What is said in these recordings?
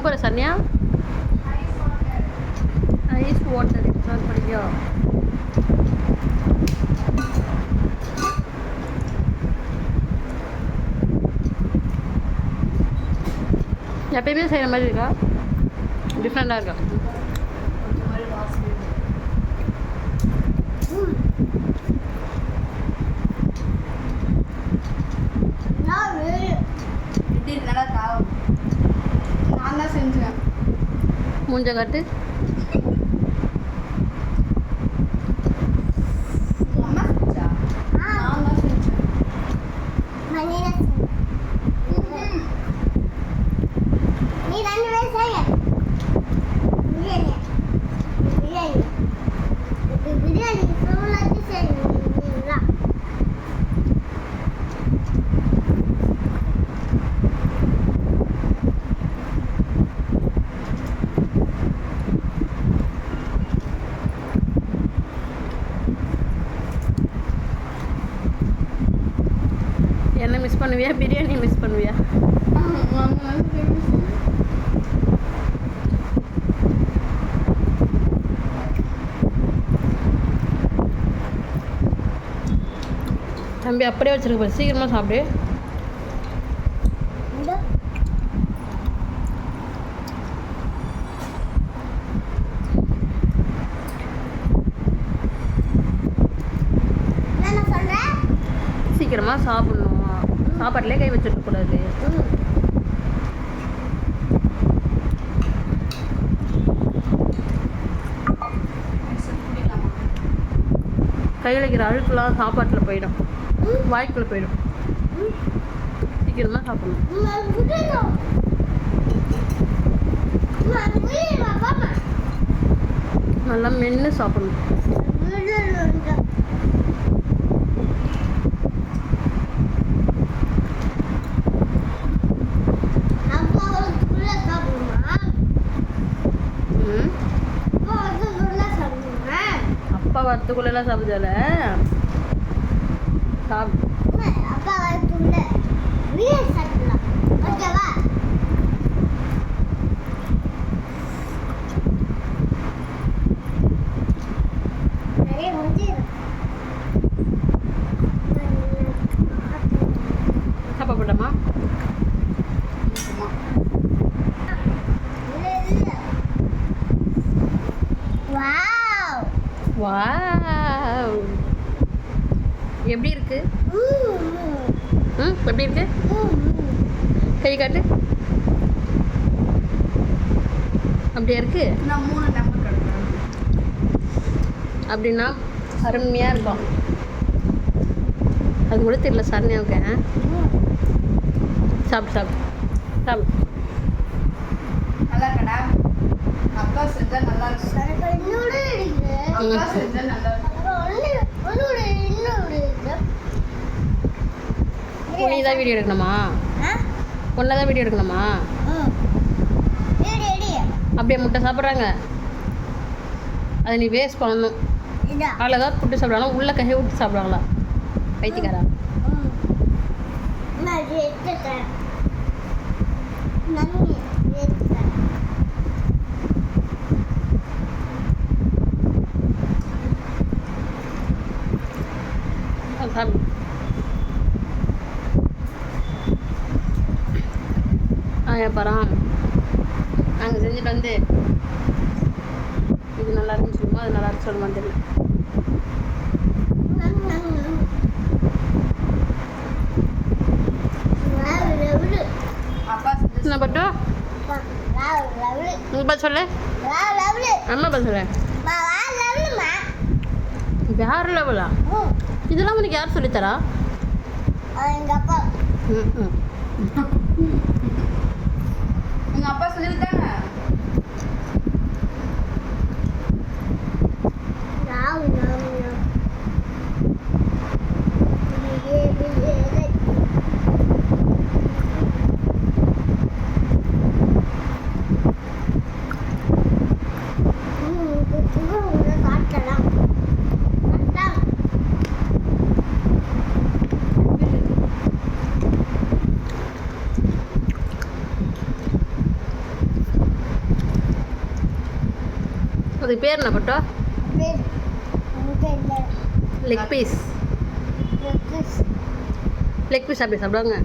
எங்கே போகிற Sanya? Ice water explore பண்ணிக்கோ. எப்பயுமே செய்கிற மாதிரி இருக்கா? டிஃப்ரெண்ட்டாக இருக்கா? நான் தான் செஞ்சேன். மூஞ்ச காட்டு. அம்மா செஞ்சா? நான் தான் செஞ்சேன். நீ 2 பேரும் செய்ய. பிரியாணி. பிரியாணி. பிரியாணி சோலாச்சு செய்யுங்களா? என்ன மிஸ் பண்ணுவியா? பிரியாணி மிஸ் பண்ணுவியா? தம்பி அப்படியே வச்சிருக்க பாரு, சீக்கிரமாக சாப்பிடு. இந்த என்ன சொல்ற? சீக்கிரமாக சாப்பிடணும். சாப்பாட்டிலே கை வச்சுருக்க கூடாது. கையில் வைக்கிற அழுக்குலாம் சாப்பாட்டில் போயிடும், வாய்க்குள்ளே போயிடும். சீக்கிரமாக சாப்பிடணும். நல்லா மென்று சாப்பிடணும். ம், அப்பா வரத்துக்குள்ளெல்லாம் சாப்பிடல. சாப்பிடு. அப்பா வரதுக்குள்ள வீடு சாப்பிடலாம். ஓகேவா? நிறைய முடிஞ்சிடும். சாப்பிடமா? வாவ். வாவ், எப்படி இருக்கு? ம், எப்படி இருக்கு? கை காட்டு. அப்படியா இருக்கு? நான் 3 நம்பர் கிடைக்கிறேன். அப்படின்னா அருமையாக இருக்கும். அது கூட தெரியல சரண்யாவுக்கு. சாப்பிடு சாப்பிடு சாப்பிடு. நல்லா இருக்கடா. அக்கா செஞ்சா நல்லா இருக்கும். எனக்கு இன்னொரு இருக்கு. அக்கா செஞ்சா நல்லா இருக்கும். நீ தான் வீடியோ எடுக்கணுமா? ஒன்றா தான் வீடியோ எடுக்கணுமா? அப்படியே முட்டை சாப்பிட்றாங்க, அதை நீ வேஸ்ட் பண்ணணும். அவ்வளோதான் புட்டு சாப்பிட்றாங்களா? உள்ள கையை விட்டு சாப்பிட்றாங்களா? பைத்தியக்காரா. சாப்பிடு. பரம் நாங்கள் செஞ்சுட்டு வந்து இது நல்லா இருக்குன்னு சொல்லுவோம், அது நல்லா இருக்கு சொல்லுவோம். தெரியல. அப்பா செஞ்சு என்ன பட்டு உங்க பதில் சொல்லு. அம்மா பதில் சொல்லு. வேற லெவலா? இதெல்லாம் உனக்கு யார் சொல்லித்தரா? எங்க அப்பா. ம் ம். உங்க அப்பா சொல்லிவிட்டாங்க. அதுக்கு பேர் என்ன பட்டோ? பேர் உங்க இல்ல லெக் பீஸ். லெக் பீஸ் அப்படி சாப்பிடுவாங்க.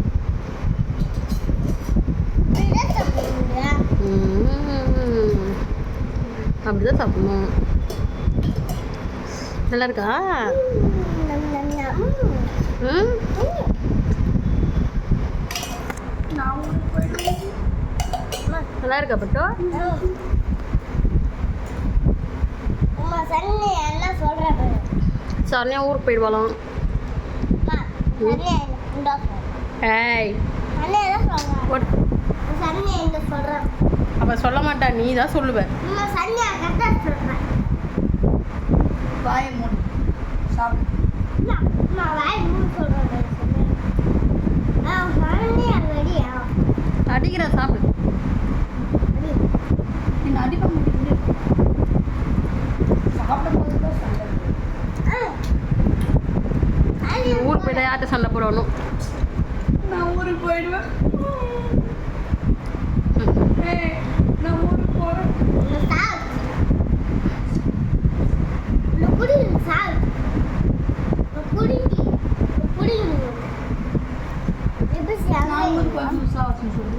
அப்படிதான் சாப்பிடணும். நல்லா இருக்கா? ம் நல்லா இருக்கா பட்டோ? சரணியா ஊருக்கு போயிடுவாளாம். ஏய் அப்போ சொல்ல மாட்டா, நீ தான் சொல்லுவ. வாயை மூடு சாப்பிடு. அடிக்கிற சாப்பிடு. நீ அடிக்க முடியும். சாப்பிடும்போது தான் சண்டை. ஊருக்கு போய் யார்கிட்ட சண்டை போடணும்? நான் ஊருக்கு போயிடுவேன். நான் ஊருக்கு போகிறேன். நான் ஊருக்கு போய் புதுசாக வச்சு சொல்லு.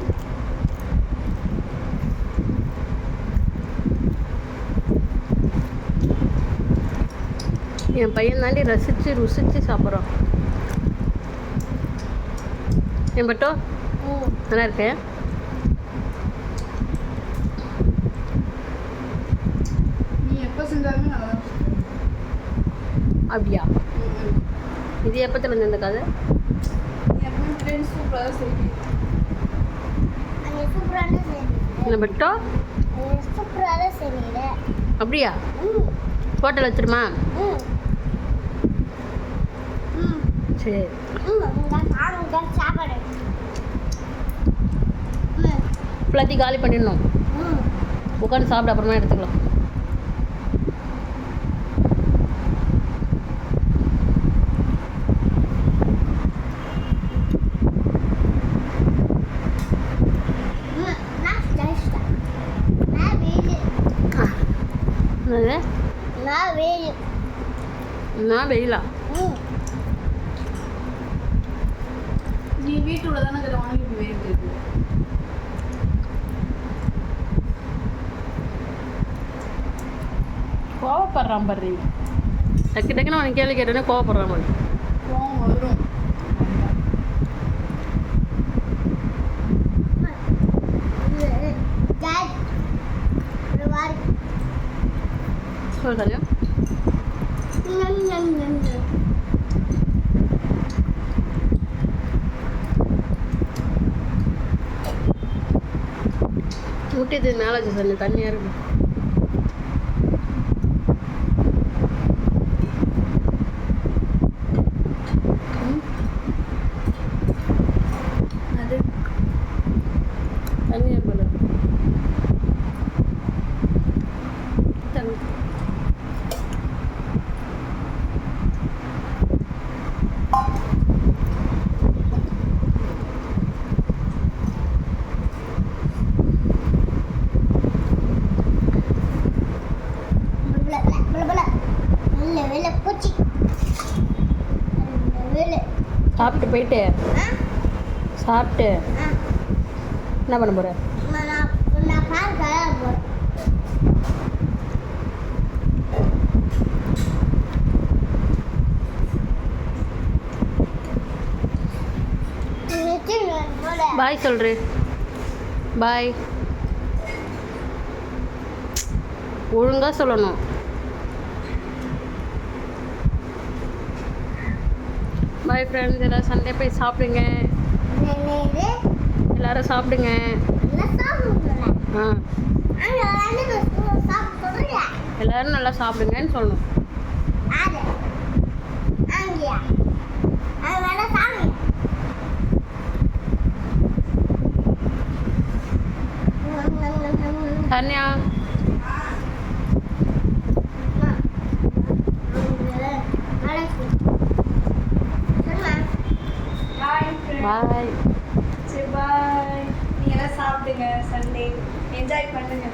என் பையன் தாண்டி ரசித்து ருசித்து சாப்பிட்றான். என் பட்டோ நல்லா இருக்கேன். நீ எப்போ செஞ்சாலுமே நல்லா தான் செய்வேன். அப்படியா? இது எப்பத்துல இருந்து இந்த கதை? நீ எப்பவுமே ஃப்ரெண்ட்ஸ் சூப்பராக தான் செய்வீங்க. என்ன பட்டோ? அப்படியா? ஹோட்டல் வச்சிருமா? சரி. ஃபுல்லாத்தையும் காலி பண்ணிடணும். உட்காந்து சாப்பிட அப்புறமா எடுத்துக்கலாம். நான் வெயிலா? நீ வீட்டுள்ள தானே இருக்கிற, வாங்கிட்டு வேண்டியது. கோவப்படுறான் பாரு. டக்கு டக்குன்னு அவனுக்கு கேள்வி கேட்டோன்னே கோவப்படுறான் பாரு. கோவம் வரும். சொல்லுங்க. ஊட்டிது மேலே வச்சு சொல்லு, தண்ணியாக இருக்கு. அது தண்ணியாக இருக்கு. தண்ணி சாப்பிட்டு போயிட்டு சாப்பிட்டு என்ன பண்ண போகிற? பாய் சொல்கிறே. பாய். ஒழுங்காக சொல்லணும். பாய் ஃப்ரெண்ட்ஸ், எல்லோரும் சண்டே போய் சாப்பிடுங்க. எல்லாரும் சாப்பிடுங்க. ஆ எல்லாரும் நல்லா சாப்பிடுங்கன்னு சொல்லணும். தன்யா பாய். சரி பாய். நீங்க எல்லாம் சாப்பிடுங்க. சண்டே என்ஜாய் பண்ணுங்க.